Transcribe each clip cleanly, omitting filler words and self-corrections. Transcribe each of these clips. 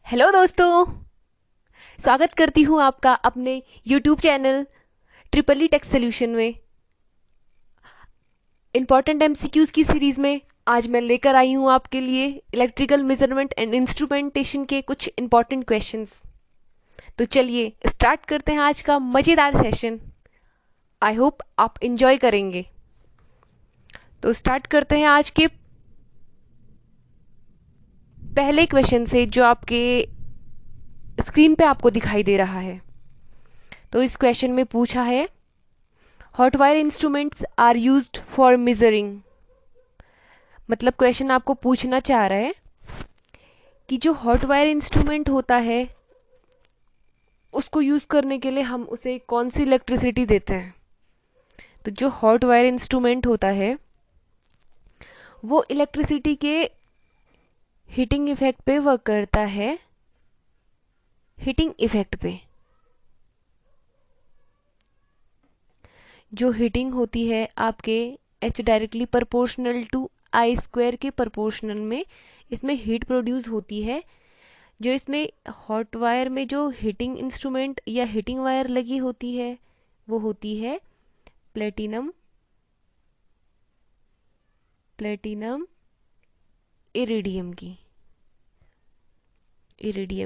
Hello दोस्तों, स्वागत करती हूँ आपका अपने YouTube channel triple E tech solution में। इम्पॉर्टेंट एमसीक्यूज की सीरीज में आज मैं लेकर आई हूँ आपके लिए इलेक्ट्रिकल मेजरमेंट एंड इंस्ट्रूमेंटेशन के कुछ इम्पॉर्टेंट क्वेश्चंस। तो चलिए स्टार्ट करते हैं आज का मज़ेदार सेशन। आई होप आप इंजॉय करेंगे। तो स्टार्ट करते हैं आज के पहले क्वेश्चन से, जो आपके स्क्रीन पे आपको दिखाई दे रहा है। तो इस क्वेश्चन में पूछा है, hot wire instruments are used for measuring. मतलब क्वेश्चन आपको पूछना चाह रहा है कि जो हॉट वायर इंस्ट्रूमेंट होता है उसको यूज करने के लिए हम उसे कौन सी इलेक्ट्रिसिटी देते हैं। तो जो हॉट वायर इंस्ट्रूमेंट होता है वो इलेक्ट्रिसिटी के हीटिंग इफेक्ट पे वर्क करता है। हीटिंग इफेक्ट पे जो हीटिंग होती है आपके H directly proportional to I square के प्रोपोर्शनल में इसमें हीट प्रोड्यूस होती है। जो इसमें हॉट वायर में जो हीटिंग इंस्ट्रूमेंट या हीटिंग वायर लगी होती है वो होती है प्लेटिनम प्लेटिनम इरिडियम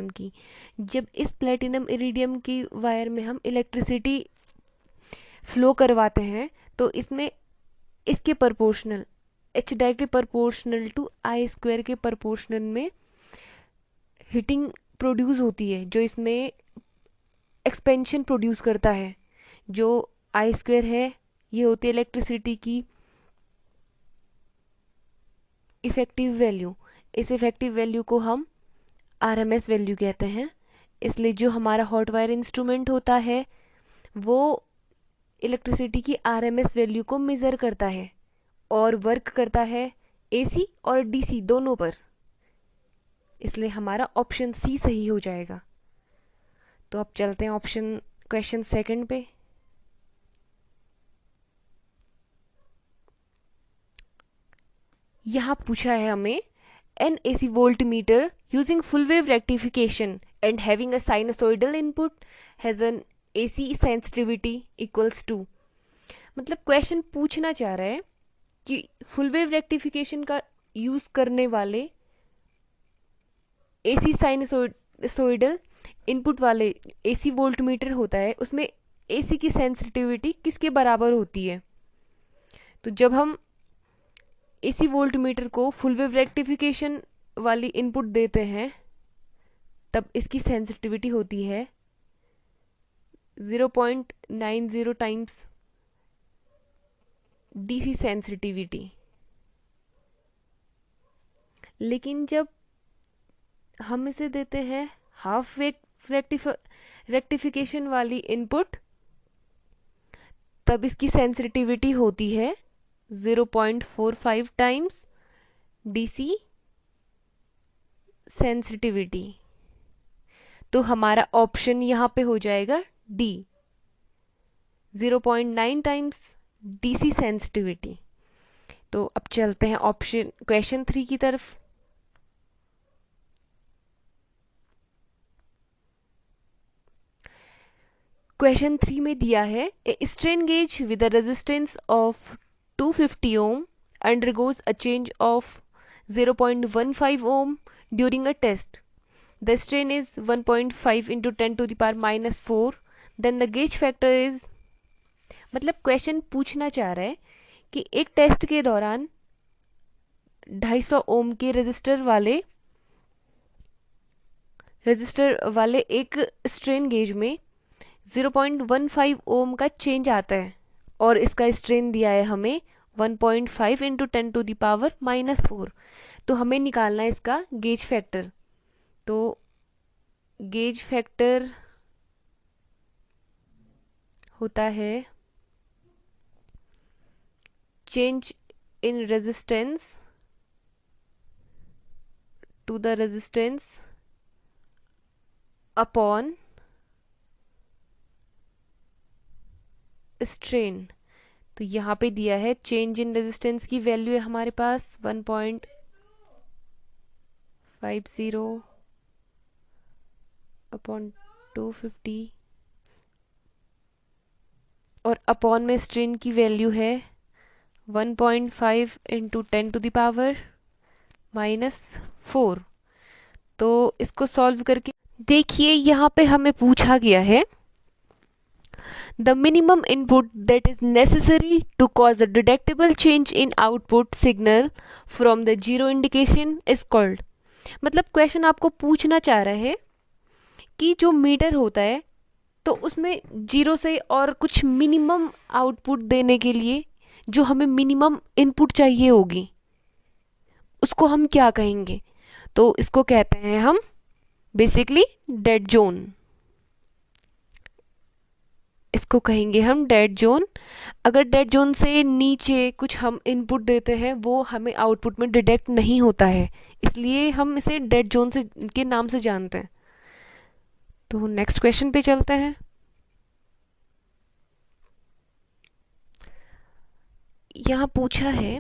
की। जब इस प्लेटिनम इरिडियम की वायर में हम इलेक्ट्रिसिटी फ्लो करवाते हैं तो इसमें इसके proportional H directly proportional to I square के प्रोपोर्शनल में हीटिंग प्रोड्यूस होती है, जो इसमें एक्सपेंशन प्रोड्यूस करता है। जो आई स्क्वायर है ये होती है इलेक्ट्रिसिटी की इफेक्टिव वैल्यू। इस इफेक्टिव वैल्यू को हम आरएमएस वैल्यू कहते हैं। इसलिए जो हमारा हॉट वायर इंस्ट्रूमेंट होता है वो इलेक्ट्रिसिटी की आरएमएस वैल्यू को मेजर करता है और वर्क करता है एसी और डीसी दोनों पर। इसलिए हमारा ऑप्शन सी सही हो जाएगा। तो अब चलते हैं ऑप्शन क्वेश्चन सेकंड पे। यहाँ पूछा है हमें, an AC voltmeter using full wave rectification and having a sinusoidal input has an AC sensitivity equals to. मतलब क्वेश्चन पूछना चाह रहा है कि फुल वेव रेक्टिफिकेशन का यूज करने वाले एसी साइनसोइडल इनपुट वाले एसी वोल्ट मीटर होता है उसमें एसी की सेंसिटिविटी किसके बराबर होती है। तो जब हम एसी वोल्ट मीटर को फुल वेव रेक्टिफिकेशन वाली इनपुट देते हैं तब इसकी सेंसिटिविटी होती है 0.90 टाइम्स डीसी सेंसिटिविटी। लेकिन जब हम इसे देते हैं हाफ वेव रेक्टिफिकेशन वाली इनपुट तब इसकी सेंसिटिविटी होती है 0.45 टाइम्स डीसी सेंसिटिविटी। तो हमारा ऑप्शन यहाँ पे हो जाएगा डी, 0.9 टाइम्स डीसी सेंसिटिविटी। तो अब चलते हैं ऑप्शन क्वेश्चन 3 की तरफ। क्वेश्चन 3 में दिया है, a strain gauge with a resistance of 250 ohm undergoes a change of 0.15 ohm during a test. The strain is 1.5 into 10 to the power minus 4. Then the gauge factor is। मतलब question पूछना चाह रहा है कि एक टेस्ट के दौरान 250 ओम के रेजिस्टर वाले एक स्ट्रेन गेज में 0.15 ओम का चेंज आता है और इसका स्ट्रेन दिया है हमें 1.5 into 10 to the power minus 4। तो हमें निकालना है इसका गेज फैक्टर। तो गेज फैक्टर होता है change in resistance to the resistance upon strain. तो यहाँ पे दिया है चेंज इन रेजिस्टेंस की वैल्यू है हमारे पास 1.50 अपॉन 250 और अपॉन में स्ट्रेन की वैल्यू है 1.5 इंटू 10⁻⁻⁴। तो इसको सॉल्व करके देखिए यहाँ पे हमें पूछा गया है the minimum input that is necessary to cause a detectable change in output signal from the zero indication is called। मतलब क्वेश्चन आपको पूछना चाह रहा है कि जो मीटर होता है तो उसमें जीरो से और कुछ मिनिमम आउटपुट देने के लिए जो हमें मिनिमम इनपुट चाहिए होगी उसको हम क्या कहेंगे? तो इसको कहते हैं हम बेसिकली डेड जोन। इसको कहेंगे हम डेड जोन। अगर डेड जोन से नीचे कुछ हम इनपुट देते हैं वो हमें आउटपुट में डिटेक्ट नहीं होता है, इसलिए हम इसे डेड जोन से के नाम से जानते हैं। तो नेक्स्ट क्वेश्चन पे चलते हैं। यहाँ पूछा है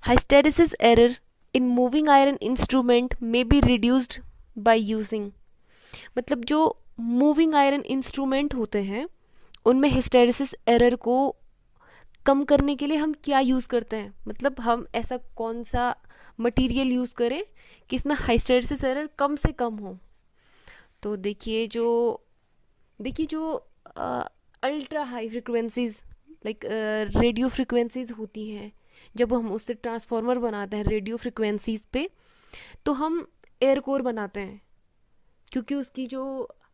hysteresis error in moving iron instrument में बी रिड्यूस्ड बाय यूजिंग। मतलब जो मूविंग आयरन इंस्ट्रूमेंट होते हैं उनमें हिस्टेरेसिस एरर को कम करने के लिए हम क्या यूज़ करते हैं? मतलब हम ऐसा कौन सा मटेरियल यूज़ करें कि इसमें हिस्टेरेसिस एरर कम से कम हो? तो देखिए जो ultra high frequencies like radio frequencies होती हैं, जब हम उससे ट्रांसफार्मर बनाते हैं रेडियो फ्रिक्वेंसीज पे तो हम एयर कोर बनाते हैं, क्योंकि उसकी जो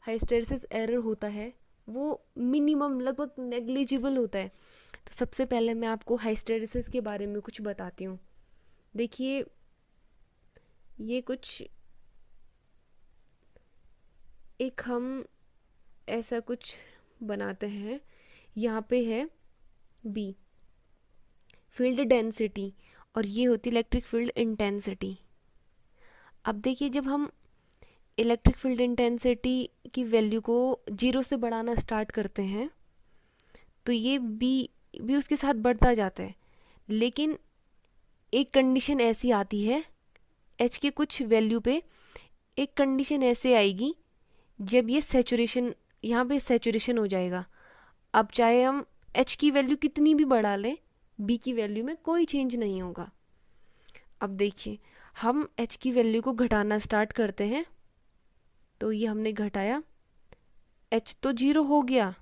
हिस्टेरेसिस एरर होता है वो मिनिमम लगभग नेग्लिजिबल होता है। तो सबसे पहले मैं आपको हिस्टेरेसिस के बारे में कुछ बताती हूँ। देखिए ये कुछ एक हम ऐसा कुछ बनाते हैं, यहाँ पे है बी फील्ड डेंसिटी और ये होती इलेक्ट्रिक फील्ड इंटेंसिटी। अब देखिए जब हम इलेक्ट्रिक फील्ड इंटेंसिटी की वैल्यू को 0 से बढ़ाना स्टार्ट करते हैं तो ये बी भी उसके साथ बढ़ता जाता है, लेकिन एक कंडीशन ऐसी आती है एच के कुछ वैल्यू पे, एक कंडीशन ऐसे आएगी जब ये सैचुरेशन, यहाँ पे सैचुरेशन हो जाएगा। अब चाहे हम एच की वैल्यू कितनी भी बढ़ा लें बी की वैल्यू में कोई चेंज नहीं होगा। अब देखिए हम एच की वैल्यू को घटाना स्टार्ट करते हैं तो ये हमने घटाया, एच तो 0 हो गया,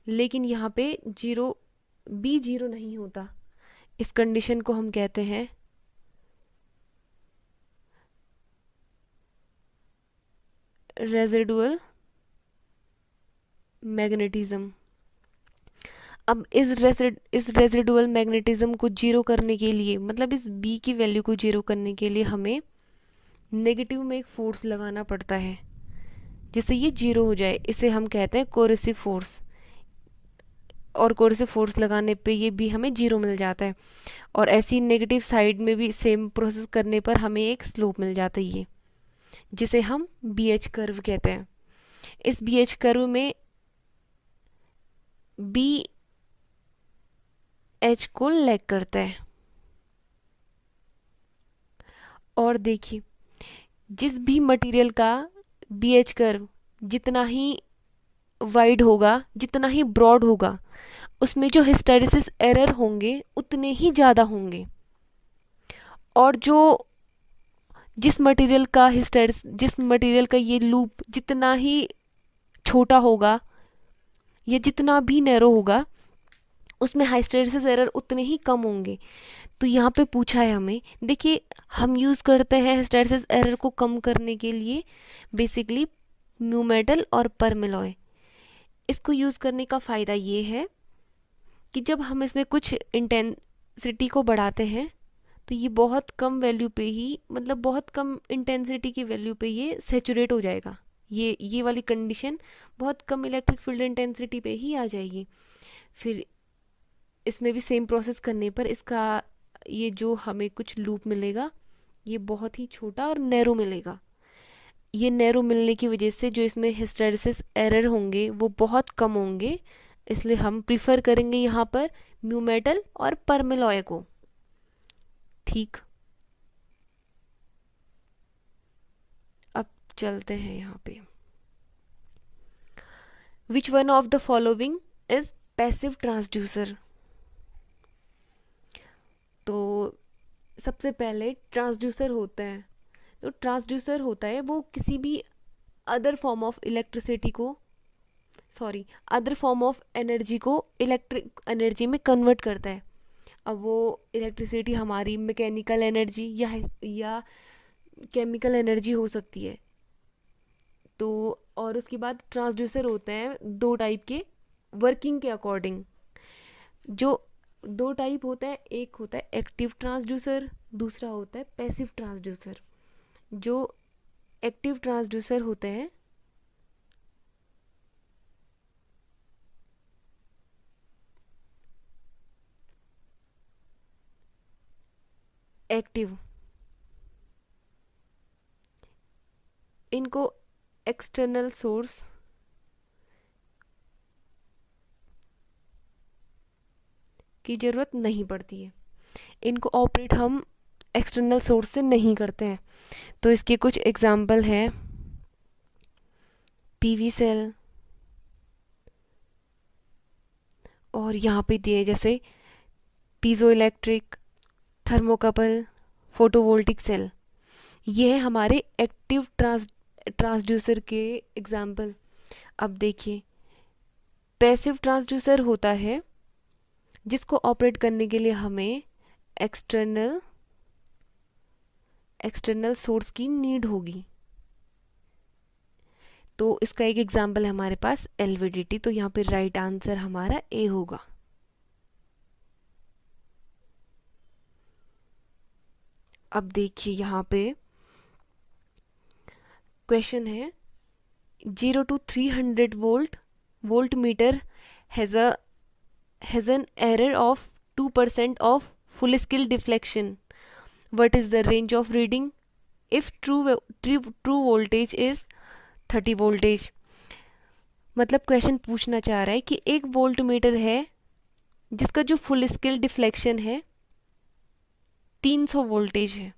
लेकिन यहाँ पे बी 0 नहीं होता। इस कंडीशन को हम कहते हैं रेजिडुअल मैग्नेटिज्म। अब इस रेजिडुअल मैग्नेटिज्म को 0 करने के लिए, मतलब इस बी की वैल्यू को 0 करने के लिए हमें नेगेटिव में एक फोर्स लगाना पड़ता है जिससे ये 0 हो जाए। इसे हम कहते हैं कोरेसिव फोर्स, और कोरेसिव फोर्स लगाने पे ये भी हमें 0 मिल जाता है। और ऐसी नेगेटिव साइड में भी सेम प्रोसेस करने पर हमें एक स्लोप मिल जाता है, ये जिसे हम बी एच कर्व कहते हैं। इस बी एच कर्व में बी एच को लैग करता है। और देखिए जिस भी मटेरियल का बी एच कर्व जितना ही वाइड होगा, जितना ही ब्रॉड होगा, उसमें जो हिस्टेरेसिस एरर होंगे उतने ही ज़्यादा होंगे। और जिस मटेरियल का ये लूप जितना ही छोटा होगा या जितना भी नैरो होगा उसमें हिस्टेरेसिस एरर उतने ही कम होंगे। तो यहाँ पे पूछा है हमें, देखिए हम यूज़ करते हैं हिस्टेरेसिस एरर को कम करने के लिए बेसिकली म्यू मेटल और परमेलॉय। इसको यूज़ करने का फ़ायदा ये है कि जब हम इसमें कुछ इंटेंसिटी को बढ़ाते हैं तो ये बहुत कम वैल्यू पे ही, मतलब बहुत कम इंटेंसिटी की वैल्यू पे ये सैचुरेट हो जाएगा। ये वाली कंडीशन बहुत कम इलेक्ट्रिक फील्ड इंटेंसिटी पे ही आ जाएगी। फिर इसमें भी सेम प्रोसेस करने पर इसका ये जो हमें कुछ लूप मिलेगा ये बहुत ही छोटा और नैरो मिलेगा। ये नैरो मिलने की वजह से जो इसमें हिस्टेरेसिस एरर होंगे वो बहुत कम होंगे, इसलिए हम प्रिफर करेंगे यहाँ पर म्यू मेटल और परमेलॉय को। ठीक, अब चलते हैं यहाँ पे। Which one of the following is passive transducer. तो सबसे पहले ट्रांसड्यूसर होता है, तो ट्रांसड्यूसर होता है वो किसी भी अदर फॉर्म ऑफ इलेक्ट्रिसिटी को अदर फॉर्म ऑफ एनर्जी को इलेक्ट्रिक एनर्जी में कन्वर्ट करता है। अब वो इलेक्ट्रिसिटी हमारी मैकेनिकल एनर्जी या केमिकल एनर्जी हो सकती है। तो और उसके बाद ट्रांसड्यूसर होते हैं दो टाइप के वर्किंग के अकॉर्डिंग। जो दो टाइप होता है, एक होता है एक्टिव ट्रांसड्यूसर, दूसरा होता है पैसिव ट्रांसड्यूसर। जो एक्टिव ट्रांसड्यूसर होते हैं एक्टिव, इनको एक्सटर्नल सोर्स की ज़रूरत नहीं पड़ती है, इनको ऑपरेट हम एक्सटर्नल सोर्स से नहीं करते हैं। तो इसके कुछ एग्जाम्पल हैं पीवी सेल, और यहाँ पे दिए जैसे piezoelectric, thermocouple, photovoltaic cell. ये है हमारे एक्टिव ट्रांसड्यूसर के एग्जाम्पल। अब देखिए पैसिव ट्रांसड्यूसर होता है जिसको ऑपरेट करने के लिए हमें एक्सटर्नल सोर्स की नीड होगी। तो इसका एक एग्जाम्पल है हमारे पास एलवीडीटी। तो यहाँ पे राइट आंसर हमारा ए होगा। अब देखिए यहाँ पे क्वेश्चन है 0 to 300 volt meter has an error of 2% of full scale deflection. What is the range of reading if true voltage is 30 voltage? मतलब क्वेश्चन पूछना चाह रहा है कि एक वोल्ट मीटर है जिसका जो फुल स्केल डिफ्लेक्शन है 300 वोल्टेज है,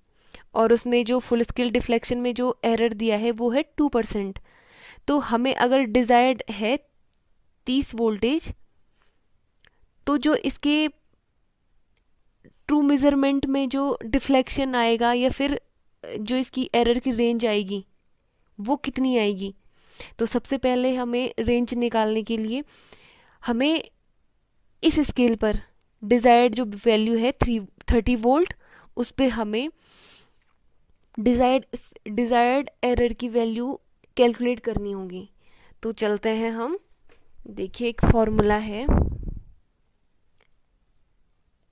और उसमें जो फुल स्केल डिफ्लेक्शन में जो एरर दिया है वो है 2%। तो हमें अगर डिजायर्ड है 30 वोल्टेज, तो जो इसके ट्रू मेजरमेंट में जो डिफ्लेक्शन आएगा या फिर जो इसकी एरर की रेंज आएगी वो कितनी आएगी। तो सबसे पहले हमें रेंज निकालने के लिए हमें इस स्केल पर डिजायर्ड जो वैल्यू है 30 वोल्ट, उस पे हमें डिजायर्ड एरर की वैल्यू कैलकुलेट करनी होगी। तो चलते हैं हम, देखिए एक फॉर्मूला है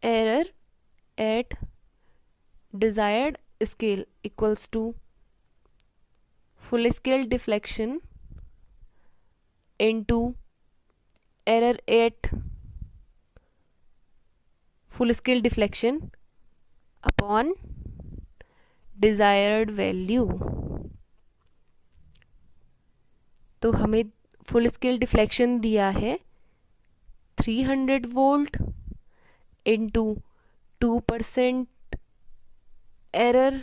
error at desired scale equals to full scale deflection into error at full scale deflection upon desired value. तो हमें फुल स्केल डिफ्लेक्शन दिया है 300 वोल्ट इंटू 2% एरर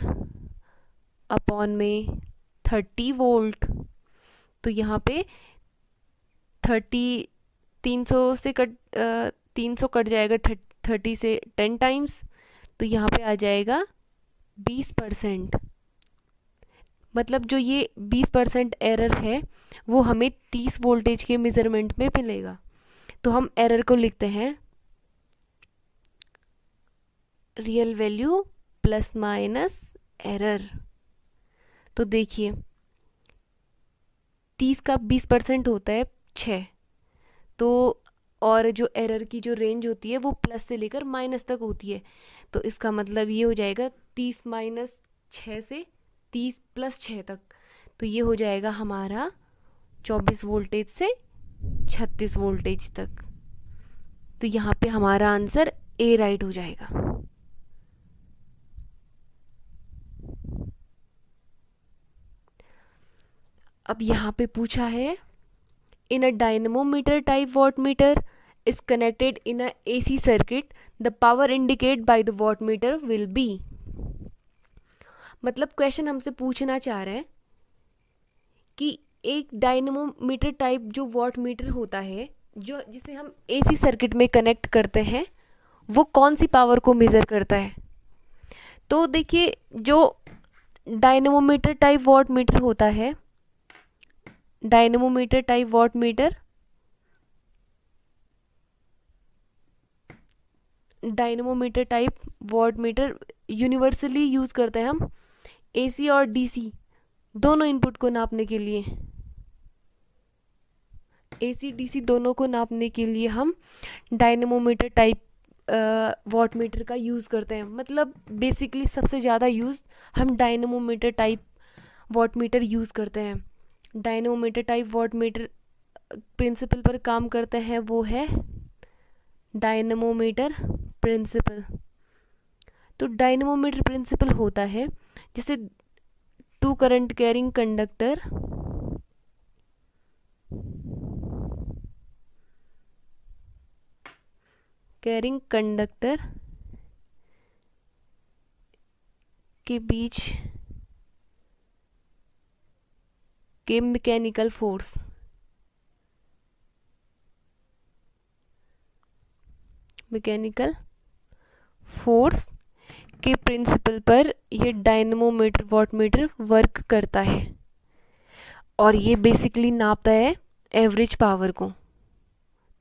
अपॉन में 30 वोल्ट। तो यहाँ पे 300 कट जाएगा 30 से 10 टाइम्स, तो यहाँ पे आ जाएगा 20%। मतलब जो ये 20% एरर है वो हमें 30 वोल्टेज के मेजरमेंट में मिलेगा। तो हम एरर को लिखते हैं real value plus minus error. तो देखिए 30 का 20% होता है 6, तो और जो एरर की जो रेंज होती है वो प्लस से लेकर माइनस तक होती है। तो इसका मतलब ये हो जाएगा 30 माइनस 6 से 30 प्लस 6 तक। तो ये हो जाएगा हमारा 24 वोल्टेज से 36 वोल्टेज तक। तो यहाँ पे हमारा आंसर ए राइट हो जाएगा। अब यहाँ पे पूछा है in a dynamometer type wattmeter is connected in a AC circuit, the power indicated by the wattmeter will be। मतलब क्वेश्चन हमसे पूछना चाह रहा है कि एक डायनेमोमीटर टाइप जो वॉट मीटर होता है, जो जिसे हम एसी सर्किट में कनेक्ट करते हैं, वो कौन सी पावर को मेज़र करता है? तो देखिए, जो डायनेमोमीटर टाइप वॉट मीटर होता है, dynamometer type watt meter, dynamometer type watt meter universally use करते हैं हम एसी और डीसी दोनों इनपुट को नापने के लिए। एसी डीसी दोनों को नापने के लिए हम डायनेमोमीटर टाइप वॉट मीटर का यूज़ करते हैं। मतलब बेसिकली सबसे ज़्यादा यूज़ हम dynamometer type wattmeter use करते हैं। Dynamometer type wattmeter principle पर काम करते हैं, वो है डायनेमोमीटर प्रिंसिपल। तो डायनेमोमीटर प्रिंसिपल होता है जैसे टू करंट कैरिंग कंडक्टर के बीच के मैकेनिकल फोर्स के प्रिंसिपल पर ये डायनेमोमीटर वॉट मीटर वर्क करता है, और ये बेसिकली नापता है एवरेज पावर को।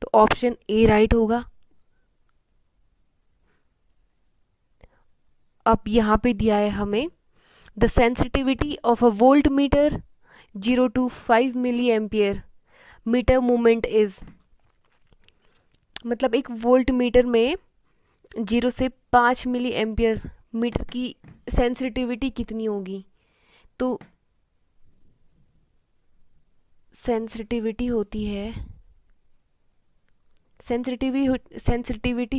तो ऑप्शन ए राइट होगा। अब यहाँ पे दिया है हमें the sensitivity of a voltmeter 0 to 5 milli ampere meter movement is. मतलब एक वोल्ट मीटर में 0 से 5 मिली एम्पियर मीटर की सेंसिटिविटी कितनी होगी? तो सेंसिटिविटी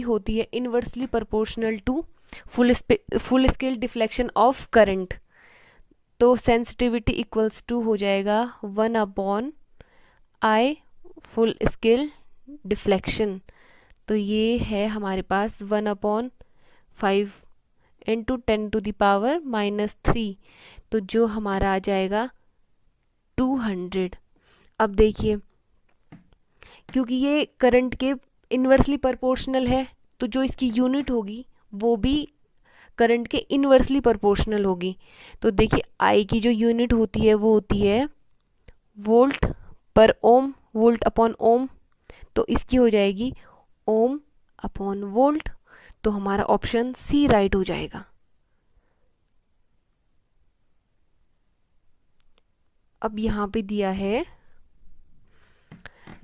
होती है inversely proportional to full scale deflection of current. तो सेंसिटिविटी इक्वल्स टू हो जाएगा 1/I फुल स्केल डिफ्लेक्शन। तो ये है हमारे पास 1/5 इंटू 10⁻³ तो जो हमारा आ जाएगा 200। अब देखिए, क्योंकि ये करंट के इन्वर्सली प्रोपोर्शनल है, तो जो इसकी यूनिट होगी वो भी करंट के इन्वर्सली प्रोपोर्शनल होगी। तो देखिए, आई की जो यूनिट होती है वो होती है वोल्ट पर ओम, वोल्ट अपॉन ओम। तो इसकी हो जाएगी ओम अपॉन वोल्ट। तो हमारा ऑप्शन सी राइट हो जाएगा। अब यहाँ पे दिया है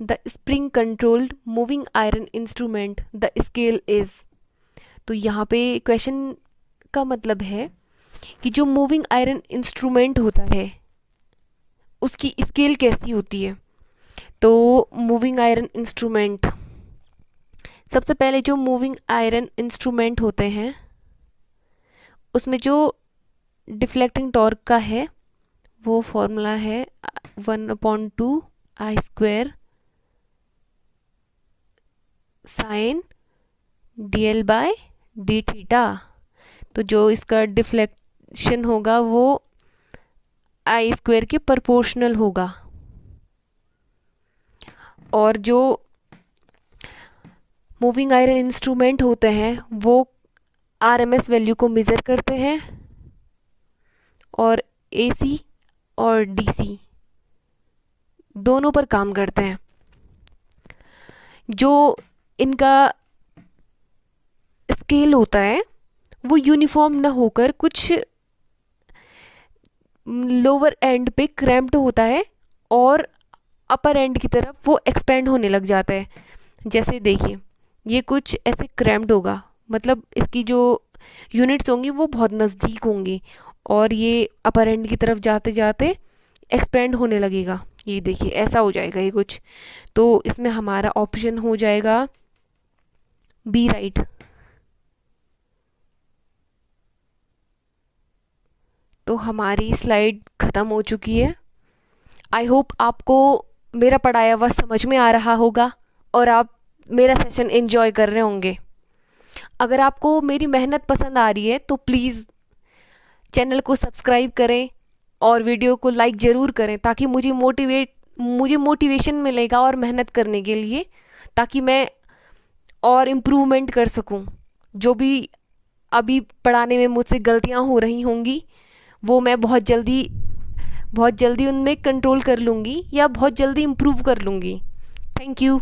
the spring controlled moving iron instrument the scale is. तो यहाँ पे क्वेश्चन का मतलब है कि जो मूविंग आयरन इंस्ट्रूमेंट होता है उसकी स्केल कैसी होती है। तो मूविंग आयरन इंस्ट्रूमेंट, सबसे पहले जो मूविंग आयरन इंस्ट्रूमेंट होते हैं उसमें जो डिफ्लेक्टिंग टॉर्क का है वो फॉर्मूला है 1/2I² साइन dl/d²। तो जो इसका डिफ्लेक्शन होगा वो I² के प्रोपोर्शनल होगा। और जो मूविंग आयरन इंस्ट्रूमेंट होते हैं वो RMS वैल्यू को मेज़र करते हैं, और AC और DC दोनों पर काम करते हैं। जो इनका स्केल होता है वो यूनिफॉर्म ना होकर कुछ लोअर एंड पे क्रैम्प्ड होता है और अपर एंड की तरफ वो एक्सपेंड होने लग जाता है। जैसे देखिए, ये कुछ ऐसे क्रैम्प्ड होगा, मतलब इसकी जो यूनिट्स होंगी वो बहुत नज़दीक होंगी, और ये अपर एंड की तरफ जाते जाते एक्सपेंड होने लगेगा। ये देखिए, ऐसा हो जाएगा ये कुछ। तो इसमें हमारा ऑप्शन हो जाएगा बी राइट। तो हमारी स्लाइड ख़त्म हो चुकी है। आई होप आपको मेरा पढ़ाया हुआ समझ में आ रहा होगा और आप मेरा सेशन एंजॉय कर रहे होंगे। अगर आपको मेरी मेहनत पसंद आ रही है तो प्लीज़ चैनल को सब्सक्राइब करें, और वीडियो को लाइक ज़रूर करें ताकि मुझे मोटिवेशन मिलेगा और मेहनत करने के लिए, ताकि मैं और इम्प्रूवमेंट कर सकूं। जो भी अभी पढ़ाने में मुझसे गलतियां हो रही होंगी वो मैं बहुत जल्दी उनमें कंट्रोल कर लूँगी या बहुत जल्दी इम्प्रूव कर लूँगी। Thank you.